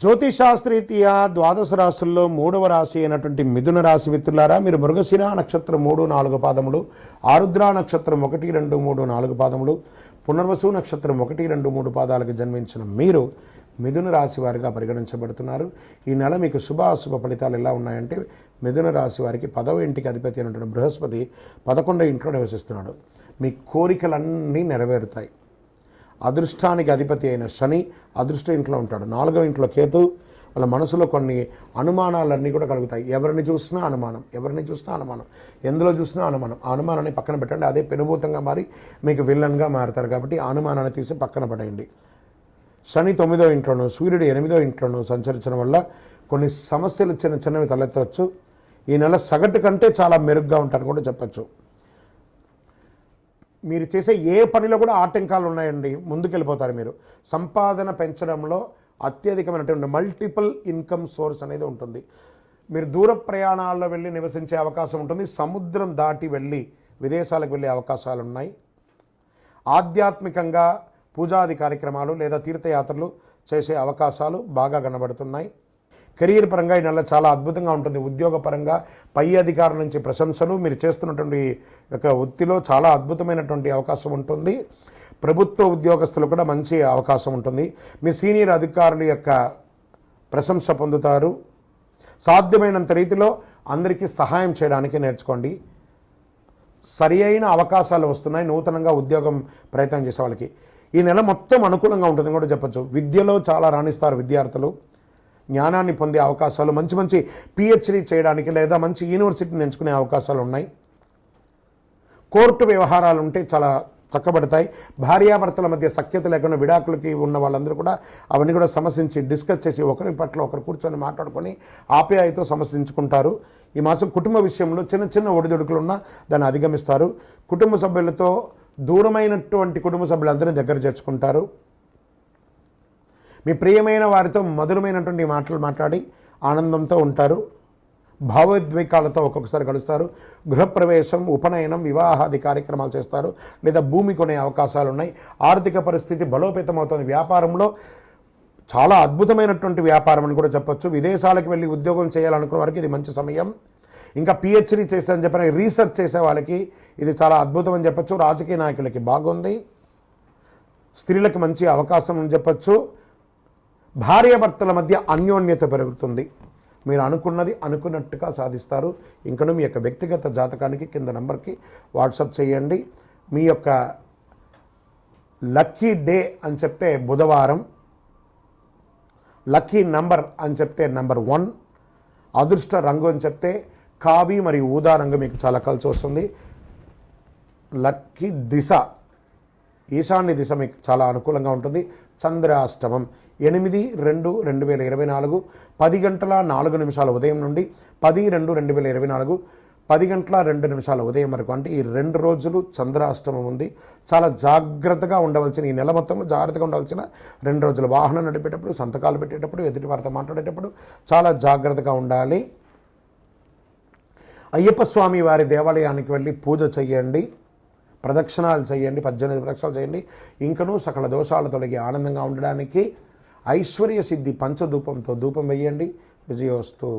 జ్యోతిషాస్త్రీత్యా ద్వాదశ రాశుల్లో 3వ రాశి అయినటువంటి మిథున రాశి మిత్రులారా, మీరు మృగశిర నక్షత్రం 3-4 పాదములు, ఆరుద్ర నక్షత్రం 1, 2, 3, 4 పాదములు, పునర్వసు నక్షత్రం 1, 2, 3 పాదాలకు జన్మించిన మీరు మిథున రాశి వారిగా పరిగణించబడుతున్నారు. ఈ నెల మీకు శుభాశుభ ఫలితాలు ఎలా ఉన్నాయంటే, మిథున రాశి వారికి 10వ ఇంటికి అధిపతి అయినటువంటి బృహస్పతి 11వ ఇంట్లో నివసిస్తున్నాడు. మీ కోరికలన్నీ నెరవేరుతాయి. అదృష్టానికి అధిపతి అయిన శని అదృష్ట ఇంట్లో ఉంటాడు. 4వ ఇంట్లో కేతు. వాళ్ళ మనసులో కొన్ని అనుమానాలన్నీ కూడా కలుగుతాయి. ఎవరిని చూసినా అనుమానం, ఎందులో చూసినా అనుమానం. ఆ అనుమానాన్ని పక్కన పెట్టండి. అదే పెనుభూతంగా మారి మీకు విల్లన్గా మారుతారు. కాబట్టి ఆ అనుమానాన్ని తీసి పక్కన పడేయండి. శని 9వ ఇంట్లోనూ, సూర్యుడు 8వ ఇంట్లోనూ సంచరించడం వల్ల కొన్ని సమస్యలు చిన్నవి తలెత్తవచ్చు. ఈ నెల సగటు కంటే చాలా మెరుగ్గా ఉంటారని కూడా చెప్పచ్చు. మీరు చేసే ఏ పనిలో కూడా ఆటంకాలు ఉన్నాయండి, ముందుకెళ్ళిపోతారు. మీరు సంపాదన పెంచడంలో అత్యధికమైనటువంటి మల్టిపుల్ ఇన్కమ్ సోర్స్ అనేది ఉంటుంది. మీరు దూర ప్రయాణాల్లో వెళ్ళి నివసించే అవకాశం ఉంటుంది. సముద్రం దాటి వెళ్ళి విదేశాలకు వెళ్ళే అవకాశాలు ఉన్నాయి. ఆధ్యాత్మికంగా పూజాది కార్యక్రమాలు లేదా తీర్థయాత్రలు చేసే అవకాశాలు బాగా కనబడుతున్నాయి. కెరీర్ పరంగా ఈ నెల చాలా అద్భుతంగా ఉంటుంది. ఉద్యోగపరంగా పై అధికారుల నుంచి ప్రశంసలు, మీరు చేస్తున్నటువంటి యొక్క వృత్తిలో చాలా అద్భుతమైనటువంటి అవకాశం ఉంటుంది. ప్రభుత్వ ఉద్యోగస్తులు కూడా మంచి అవకాశం ఉంటుంది. మీ సీనియర్ అధికారుల యొక్క ప్రశంస పొందుతారు. సాధ్యమైనంత రీతిలో అందరికీ సహాయం చేయడానికి నేర్చుకోండి. సరి అయిన అవకాశాలు వస్తున్నాయి నూతనంగా ఉద్యోగం ప్రయత్నం చేసే వాళ్ళకి. ఈ నెల మొత్తం అనుకూలంగా ఉంటుందని కూడా చెప్పచ్చు. విద్యలో చాలా రాణిస్తారు విద్యార్థులు. జ్ఞానాన్ని పొందే అవకాశాలు, మంచి పిహెచ్డీ చేయడానికి లేదా మంచి యూనివర్సిటీని ఎంచుకునే అవకాశాలు ఉన్నాయి. కోర్టు వ్యవహారాలు ఉంటే చాలా చక్కబడతాయి. భార్యాభర్తల మధ్య సఖ్యత లేకుండా విడాకులకి ఉన్న వాళ్ళందరూ కూడా అవన్నీ కూడా సమస్యించి డిస్కస్ చేసి ఒకరి పట్ల ఒకరు కూర్చొని మాట్లాడుకొని ఆప్యాయతో సమస్యించుకుంటారు. ఈ మాసం కుటుంబ విషయంలో చిన్న ఒడిదుడుకులు ఉన్నా దాన్ని అధిగమిస్తారు. కుటుంబ సభ్యులతో దూరమైనటువంటి కుటుంబ సభ్యులందరినీ దగ్గర చేర్చుకుంటారు. మీ ప్రియమైన వారితో మధురమైనటువంటి మాటలు మాట్లాడి ఆనందంతో ఉంటారు. భావోద్వేగాలతో ఒక్కొక్కసారి కలుస్తారు. గృహప్రవేశం, ఉపనయనం, వివాహాది కార్యక్రమాలు చేస్తారు. లేదా భూమి కొనే అవకాశాలు ఉన్నాయి. ఆర్థిక పరిస్థితి బలోపేతం అవుతుంది. వ్యాపారంలో చాలా అద్భుతమైనటువంటి వ్యాపారం అని కూడా చెప్పొచ్చు. విదేశాలకు వెళ్ళి ఉద్యోగం చేయాలనుకున్న వారికి ఇది మంచి సమయం. ఇంకా పిహెచ్డీ చేస్తారని చెప్పిన రీసెర్చ్ చేసే వాళ్ళకి ఇది చాలా అద్భుతం అని చెప్పచ్చు. రాజకీయ నాయకులకి బాగుంది. స్త్రీలకు మంచి అవకాశం అని చెప్పచ్చు. భార్యాభర్తల మధ్య అన్యోన్యత పెరుగుతుంది. మీరు అనుకున్నది అనుకున్నట్టుగా సాధిస్తారు. ఇంకను మీ యొక్క వ్యక్తిగత జాతకానికి కింద నంబర్కి వాట్సాప్ చేయండి. మీ యొక్క లక్కీ డే అని చెప్తే బుధవారం, లక్కీ నంబర్ అని చెప్తే నంబర్ 1, అదృష్ట రంగు అని చెప్తే కావి మరియు ఊదా రంగు మీకు చాలా కలిసి వస్తుంది. లక్కీ దిశ ఈశాన్య దిశ మీకు చాలా అనుకూలంగా ఉంటుంది. చంద్రాష్టమం 8/2/2024 10:04 ఉదయం నుండి 10/2/2024 10:02 ఉదయం వరకు, అంటే ఈ 2 రోజులు చంద్రాష్టమం ఉంది. చాలా జాగ్రత్తగా ఉండవలసిన, ఈ నెల మొత్తంలో జాగ్రత్తగా ఉండవలసిన 2 రోజులు. వాహనం నడిపేటప్పుడు, సంతకాలు పెట్టేటప్పుడు, ఎదుటి వారితో మాట్లాడేటప్పుడు చాలా జాగ్రత్తగా ఉండాలి. అయ్యప్ప స్వామి వారి దేవాలయానికి వెళ్ళి పూజ చేయండి, ప్రదక్షిణాలు చేయండి, 18 ప్రదక్షిణాలు చేయండి. ఇంకనూ సకల దోషాలు తొలగి ఆనందంగా ఉండడానికి ఐశ్వర్య సిద్ధి పంచధూపంతో ధూపం వేయండి. విజయోస్తు.